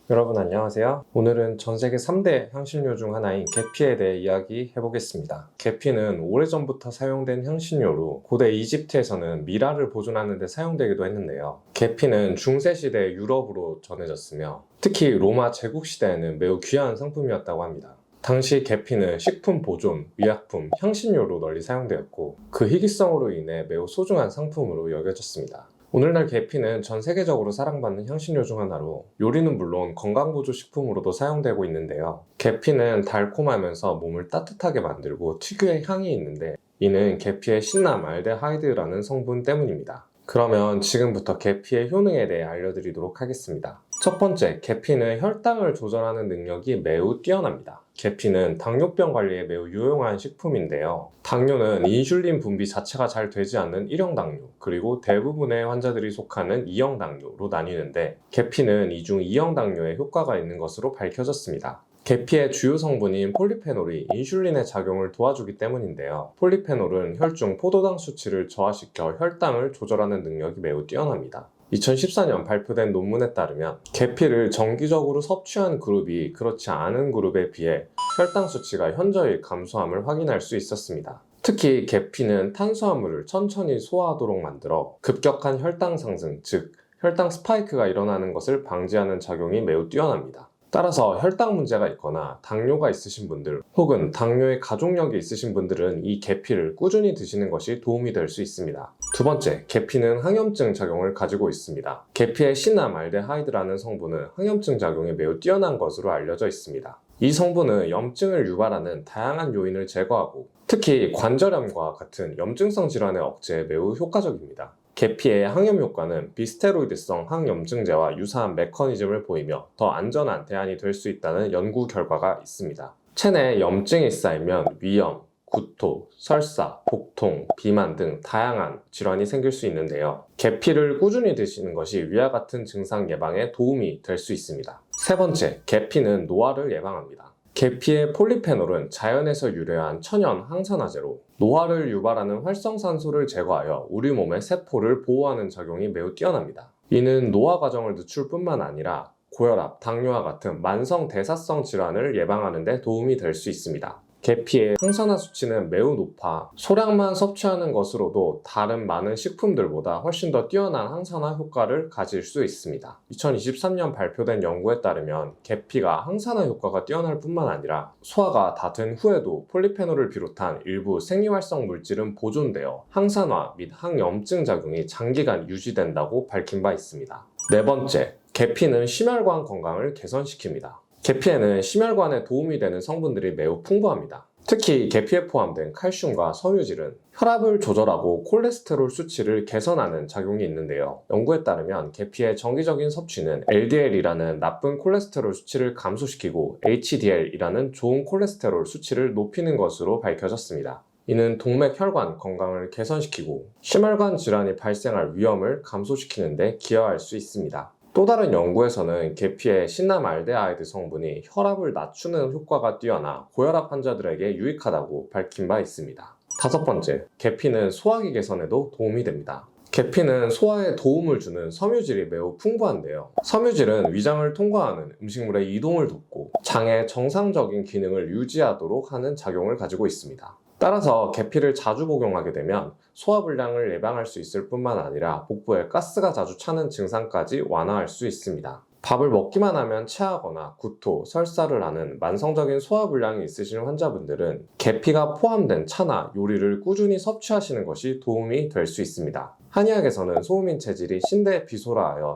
여러분 안녕하세요. 오늘은 전 세계 3대 향신료 중 하나인 계피에 대해 이야기해 보겠습니다. 계피는 오래전부터 사용된 향신료로 고대 이집트에서는 미라를 보존하는 데 사용되기도 했는데요. 계피는 중세시대 유럽으로 전해졌으며 특히 로마 제국시대에는 매우 귀한 상품이었다고 합니다. 당시 계피는 식품 보존, 의약품, 향신료로 널리 사용되었고 그 희귀성으로 인해 매우 소중한 상품으로 여겨졌습니다. 오늘날 계피는 전 세계적으로 사랑받는 향신료 중 하나로 요리는 물론 건강보조식품으로도 사용되고 있는데요. 계피는 달콤하면서 몸을 따뜻하게 만들고 특유의 향이 있는데 이는 계피의 신남 알데하이드라는 성분 때문입니다. 그러면 지금부터 계피의 효능에 대해 알려드리도록 하겠습니다. 첫 번째, 계피는 혈당을 조절하는 능력이 매우 뛰어납니다. 계피는 당뇨병 관리에 매우 유용한 식품인데요. 당뇨는 인슐린 분비 자체가 잘 되지 않는 1형 당뇨, 그리고 대부분의 환자들이 속하는 2형 당뇨로 나뉘는데 계피는 이 중 2형 당뇨에 효과가 있는 것으로 밝혀졌습니다. 계피의 주요 성분인 폴리페놀이 인슐린의 작용을 도와주기 때문인데요. 폴리페놀은 혈중 포도당 수치를 저하시켜 혈당을 조절하는 능력이 매우 뛰어납니다. 2014년 발표된 논문에 따르면 계피를 정기적으로 섭취한 그룹이 그렇지 않은 그룹에 비해 혈당 수치가 현저히 감소함을 확인할 수 있었습니다. 특히 계피는 탄수화물을 천천히 소화하도록 만들어 급격한 혈당 상승, 즉 혈당 스파이크가 일어나는 것을 방지하는 작용이 매우 뛰어납니다. 따라서 혈당 문제가 있거나 당뇨가 있으신 분들 혹은 당뇨의 가족력이 있으신 분들은 이 계피를 꾸준히 드시는 것이 도움이 될 수 있습니다. 두 번째, 계피는 항염증 작용을 가지고 있습니다. 계피의 시나말데하이드라는 성분은 항염증 작용이 매우 뛰어난 것으로 알려져 있습니다. 이 성분은 염증을 유발하는 다양한 요인을 제거하고 특히 관절염과 같은 염증성 질환의 억제에 매우 효과적입니다. 계피의 항염 효과는 비스테로이드성 항염증제와 유사한 메커니즘을 보이며 더 안전한 대안이 될 수 있다는 연구 결과가 있습니다. 체내에 염증이 쌓이면 위염, 구토, 설사, 복통, 비만 등 다양한 질환이 생길 수 있는데요. 계피를 꾸준히 드시는 것이 위와 같은 증상 예방에 도움이 될 수 있습니다. 세 번째, 계피는 노화를 예방합니다. 계피의 폴리페놀은 자연에서 유래한 천연 항산화제로 노화를 유발하는 활성산소를 제거하여 우리 몸의 세포를 보호하는 작용이 매우 뛰어납니다. 이는 노화 과정을 늦출 뿐만 아니라 고혈압, 당뇨와 같은 만성 대사성 질환을 예방하는 데 도움이 될 수 있습니다. 계피의 항산화 수치는 매우 높아 소량만 섭취하는 것으로도 다른 많은 식품들보다 훨씬 더 뛰어난 항산화 효과를 가질 수 있습니다. 2023년 발표된 연구에 따르면 계피가 항산화 효과가 뛰어날 뿐만 아니라 소화가 다 된 후에도 폴리페놀을 비롯한 일부 생리활성 물질은 보존되어 항산화 및 항염증 작용이 장기간 유지된다고 밝힌 바 있습니다. 네 번째, 계피는 심혈관 건강을 개선시킵니다. 계피에는 심혈관에 도움이 되는 성분들이 매우 풍부합니다. 특히 계피에 포함된 칼슘과 섬유질은 혈압을 조절하고 콜레스테롤 수치를 개선하는 작용이 있는데요. 연구에 따르면 계피의 정기적인 섭취는 LDL이라는 나쁜 콜레스테롤 수치를 감소시키고 HDL이라는 좋은 콜레스테롤 수치를 높이는 것으로 밝혀졌습니다. 이는 동맥혈관 건강을 개선시키고 심혈관 질환이 발생할 위험을 감소시키는 데 기여할 수 있습니다. 또 다른 연구에서는 계피의 시나말데하이드 성분이 혈압을 낮추는 효과가 뛰어나 고혈압 환자들에게 유익하다고 밝힌 바 있습니다. 다섯 번째, 계피는 소화기 개선에도 도움이 됩니다. 계피는 소화에 도움을 주는 섬유질이 매우 풍부한데요. 섬유질은 위장을 통과하는 음식물의 이동을 돕고 장의 정상적인 기능을 유지하도록 하는 작용을 가지고 있습니다. 따라서 계피를 자주 복용하게 되면 소화불량을 예방할 수 있을 뿐만 아니라 복부에 가스가 자주 차는 증상까지 완화할 수 있습니다. 밥을 먹기만 하면 체하거나 구토, 설사를 하는 만성적인 소화불량이 있으신 환자분들은 계피가 포함된 차나 요리를 꾸준히 섭취하시는 것이 도움이 될 수 있습니다. 한의학에서는 소음인 체질이 신대 비소라하여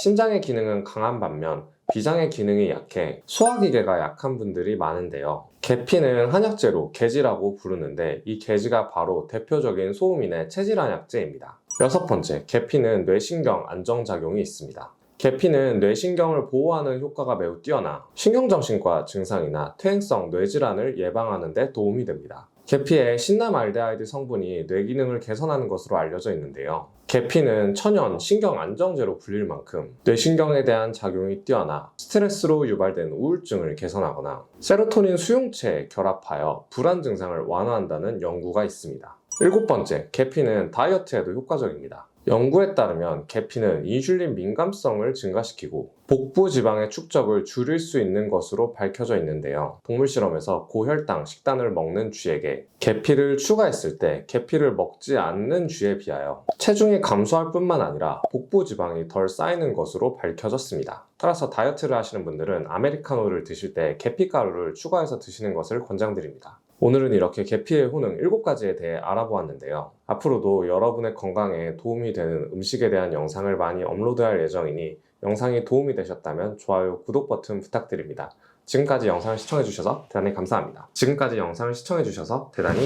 신장의 기능은 강한 반면 비장의 기능이 약해 소화기계가 약한 분들이 많은데요. 계피는 한약재로 계지라고 부르는데 이 계지가 바로 대표적인 소음인의 체질 한약재입니다. 여섯 번째, 계피는 뇌신경 안정작용이 있습니다. 계피는 뇌신경을 보호하는 효과가 매우 뛰어나 신경정신과 증상이나 퇴행성 뇌질환을 예방하는 데 도움이 됩니다. 계피의 신나말데하이드 성분이 뇌 기능을 개선하는 것으로 알려져 있는데요. 계피는 천연 신경 안정제로 불릴 만큼 뇌신경에 대한 작용이 뛰어나 스트레스로 유발된 우울증을 개선하거나 세로토닌 수용체에 결합하여 불안 증상을 완화한다는 연구가 있습니다. 일곱 번째, 계피는 다이어트에도 효과적입니다. 연구에 따르면 계피는 인슐린 민감성을 증가시키고 복부 지방의 축적을 줄일 수 있는 것으로 밝혀져 있는데요. 동물 실험에서 고혈당 식단을 먹는 쥐에게 계피를 추가했을 때 계피를 먹지 않는 쥐에 비하여 체중이 감소할 뿐만 아니라 복부 지방이 덜 쌓이는 것으로 밝혀졌습니다. 따라서 다이어트를 하시는 분들은 아메리카노를 드실 때 계피 가루를 추가해서 드시는 것을 권장드립니다. 오늘은 이렇게 계피의 효능 7가지에 대해 알아보았는데요. 앞으로도 여러분의 건강에 도움이 되는 음식에 대한 영상을 많이 업로드할 예정이니 영상이 도움이 되셨다면 좋아요, 구독 버튼 부탁드립니다. 지금까지 영상을 시청해주셔서 대단히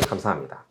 감사합니다.